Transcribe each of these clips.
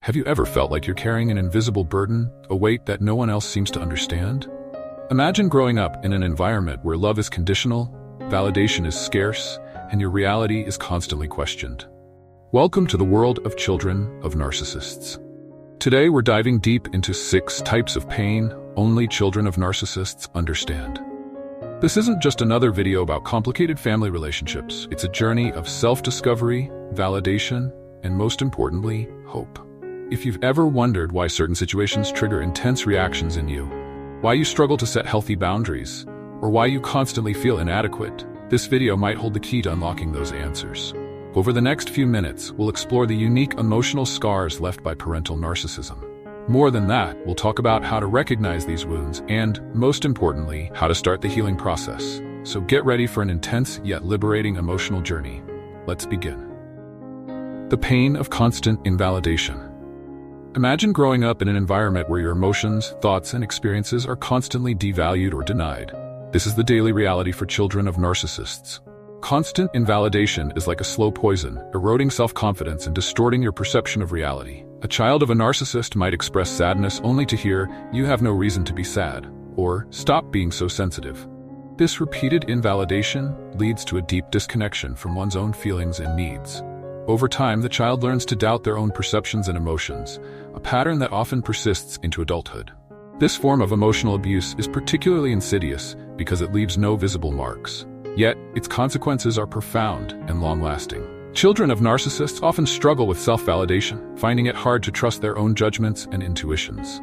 Have you ever felt like you're carrying an invisible burden, a weight that no one else seems to understand? Imagine growing up in an environment where love is conditional, validation is scarce, and your reality is constantly questioned. Welcome to the world of children of narcissists. Today we're diving deep into 6 types of pain only children of narcissists understand. This isn't just another video about complicated family relationships. It's a journey of self-discovery, validation, and most importantly, hope. If you've ever wondered why certain situations trigger intense reactions in you, why you struggle to set healthy boundaries, or why you constantly feel inadequate, this video might hold the key to unlocking those answers. Over the next few minutes, we'll explore the unique emotional scars left by parental narcissism. More than that, we'll talk about how to recognize these wounds and, most importantly, how to start the healing process. So get ready for an intense yet liberating emotional journey. Let's begin. The pain of constant invalidation. Imagine growing up in an environment where your emotions, thoughts, and experiences are constantly devalued or denied. This is the daily reality for children of narcissists. Constant invalidation is like a slow poison, eroding self-confidence and distorting your perception of reality. A child of a narcissist might express sadness only to hear, "You have no reason to be sad," or "Stop being so sensitive." This repeated invalidation leads to a deep disconnection from one's own feelings and needs. Over time, the child learns to doubt their own perceptions and emotions, a pattern that often persists into adulthood. This form of emotional abuse is particularly insidious because it leaves no visible marks. Yet, its consequences are profound and long-lasting. Children of narcissists often struggle with self-validation, finding it hard to trust their own judgments and intuitions.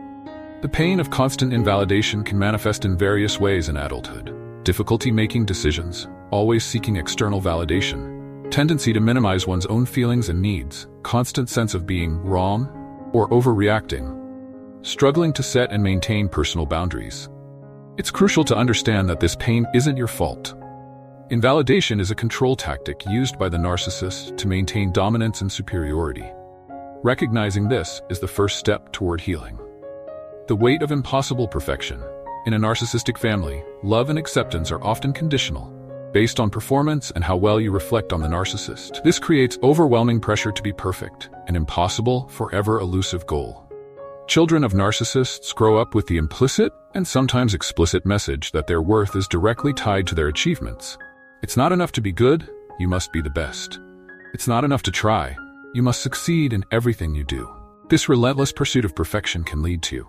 The pain of constant invalidation can manifest in various ways in adulthood. Difficulty making decisions, always seeking external validation, tendency to minimize one's own feelings and needs, constant sense of being wrong or overreacting, struggling to set and maintain personal boundaries. It's crucial to understand that this pain isn't your fault. Invalidation is a control tactic used by the narcissist to maintain dominance and superiority. Recognizing this is the first step toward healing. The weight of impossible perfection. In a narcissistic family, love and acceptance are often conditional, based on performance and how well you reflect on the narcissist. This creates overwhelming pressure to be perfect, an impossible, forever elusive goal. Children of narcissists grow up with the implicit and sometimes explicit message that their worth is directly tied to their achievements. It's not enough to be good, you must be the best. It's not enough to try, you must succeed in everything you do. This relentless pursuit of perfection can lead to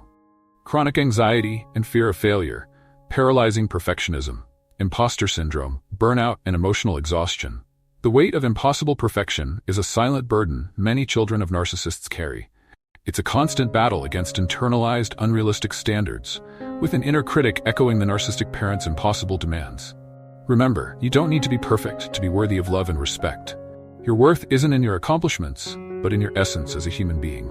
chronic anxiety and fear of failure, paralyzing perfectionism, imposter syndrome, burnout, and emotional exhaustion. The weight of impossible perfection is a silent burden many children of narcissists carry. It's a constant battle against internalized, unrealistic standards, with an inner critic echoing the narcissistic parent's impossible demands. Remember, you don't need to be perfect to be worthy of love and respect. Your worth isn't in your accomplishments, but in your essence as a human being.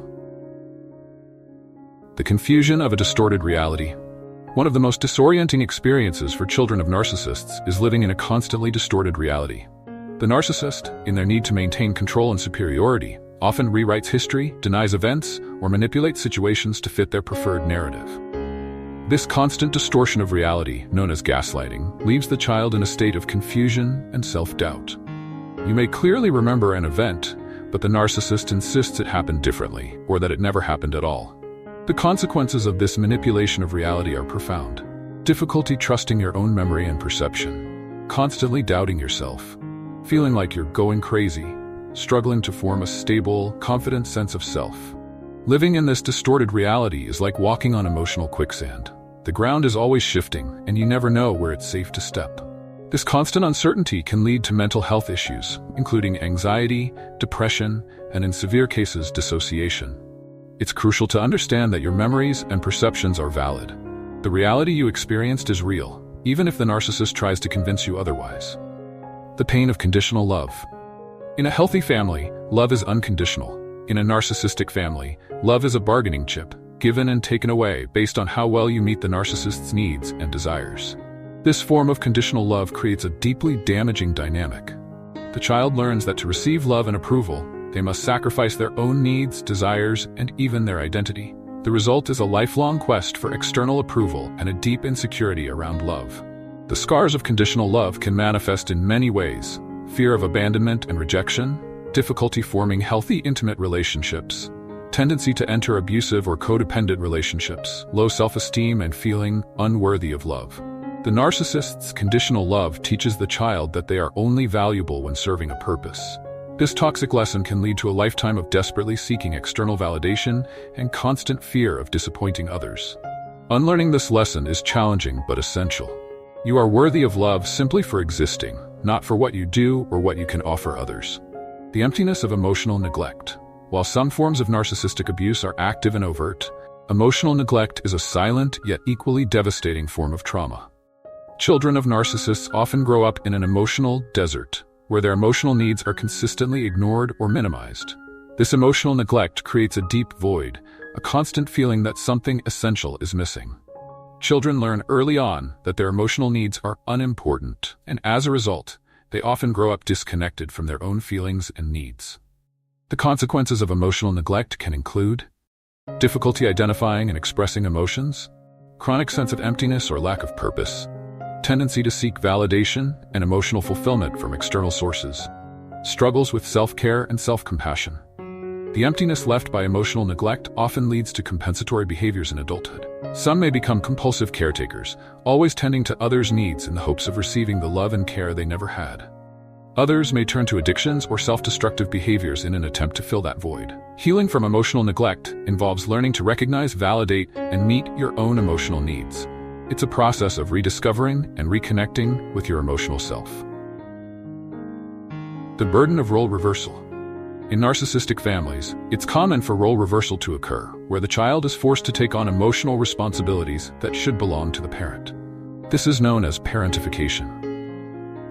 The confusion of a distorted reality. One of the most disorienting experiences for children of narcissists is living in a constantly distorted reality. The narcissist, in their need to maintain control and superiority, often rewrites history, denies events, or manipulates situations to fit their preferred narrative. This constant distortion of reality, known as gaslighting, leaves the child in a state of confusion and self-doubt. You may clearly remember an event, but the narcissist insists it happened differently, or that it never happened at all. The consequences of this manipulation of reality are profound. Difficulty trusting your own memory and perception, constantly doubting yourself, feeling like you're going crazy, struggling to form a stable, confident sense of self. Living in this distorted reality is like walking on emotional quicksand. The ground is always shifting, and you never know where it's safe to step. This constant uncertainty can lead to mental health issues, including anxiety, depression, and in severe cases, dissociation. It's crucial to understand that your memories and perceptions are valid. The reality you experienced is real, even if the narcissist tries to convince you otherwise. The pain of conditional love. In a healthy family, love is unconditional. In a narcissistic family, love is a bargaining chip, given and taken away based on how well you meet the narcissist's needs and desires. This form of conditional love creates a deeply damaging dynamic. The child learns that to receive love and approval, they must sacrifice their own needs, desires, and even their identity. The result is a lifelong quest for external approval and a deep insecurity around love. The scars of conditional love can manifest in many ways: fear of abandonment and rejection, difficulty forming healthy intimate relationships, tendency to enter abusive or codependent relationships, low self-esteem and feeling unworthy of love. The narcissist's conditional love teaches the child that they are only valuable when serving a purpose. This toxic lesson can lead to a lifetime of desperately seeking external validation and constant fear of disappointing others. Unlearning this lesson is challenging but essential. You are worthy of love simply for existing, not for what you do or what you can offer others. The emptiness of emotional neglect. While some forms of narcissistic abuse are active and overt, emotional neglect is a silent yet equally devastating form of trauma. Children of narcissists often grow up in an emotional desert, where their emotional needs are consistently ignored or minimized. This emotional neglect creates a deep void, a constant feeling that something essential is missing. Children learn early on that their emotional needs are unimportant, and as a result, they often grow up disconnected from their own feelings and needs. The consequences of emotional neglect can include difficulty identifying and expressing emotions, chronic sense of emptiness or lack of purpose, tendency to seek validation and emotional fulfillment from external sources, struggles with self-care and self-compassion. The emptiness left by emotional neglect often leads to compensatory behaviors in adulthood. Some may become compulsive caretakers, always tending to others' needs in the hopes of receiving the love and care they never had. Others may turn to addictions or self-destructive behaviors in an attempt to fill that void. Healing from emotional neglect involves learning to recognize, validate, and meet your own emotional needs. It's a process of rediscovering and reconnecting with your emotional self. The burden of role reversal. In narcissistic families, it's common for role reversal to occur, where the child is forced to take on emotional responsibilities that should belong to the parent. This is known as parentification.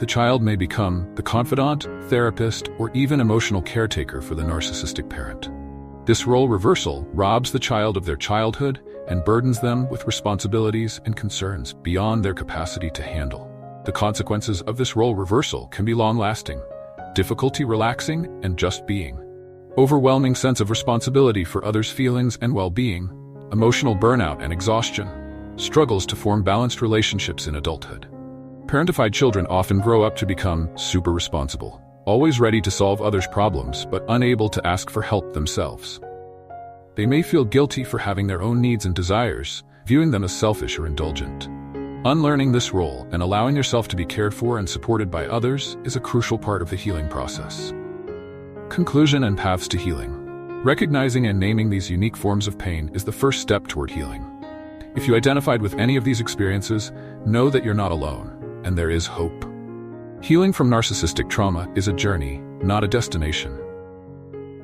The child may become the confidant, therapist, or even emotional caretaker for the narcissistic parent. This role reversal robs the child of their childhood and burdens them with responsibilities and concerns beyond their capacity to handle. The consequences of this role reversal can be long-lasting, difficulty relaxing and just being, overwhelming sense of responsibility for others' feelings and well-being, emotional burnout and exhaustion, struggles to form balanced relationships in adulthood. Parentified children often grow up to become super responsible, always ready to solve others' problems but unable to ask for help themselves. They may feel guilty for having their own needs and desires, viewing them as selfish or indulgent. Unlearning this role and allowing yourself to be cared for and supported by others is a crucial part of the healing process. Conclusion and paths to healing. Recognizing and naming these unique forms of pain is the first step toward healing. If you identified with any of these experiences, know that you're not alone, and there is hope. Healing from narcissistic trauma is a journey, not a destination.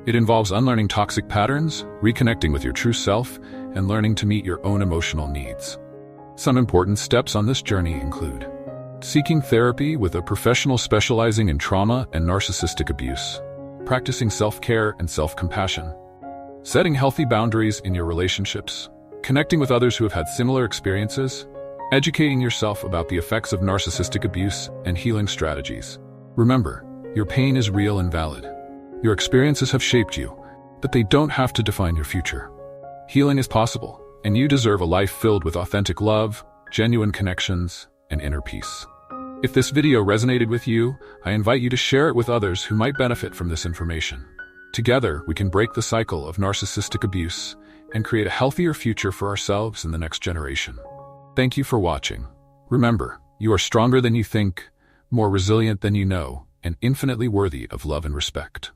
It involves unlearning toxic patterns, reconnecting with your true self, and learning to meet your own emotional needs. Some important steps on this journey include seeking therapy with a professional specializing in trauma and narcissistic abuse, practicing self-care and self-compassion, setting healthy boundaries in your relationships, connecting with others who have had similar experiences, educating yourself about the effects of narcissistic abuse and healing strategies. Remember, your pain is real and valid. Your experiences have shaped you, but they don't have to define your future. Healing is possible, and you deserve a life filled with authentic love, genuine connections, and inner peace. If this video resonated with you, I invite you to share it with others who might benefit from this information. Together, we can break the cycle of narcissistic abuse and create a healthier future for ourselves and the next generation. Thank you for watching. Remember, you are stronger than you think, more resilient than you know, and infinitely worthy of love and respect.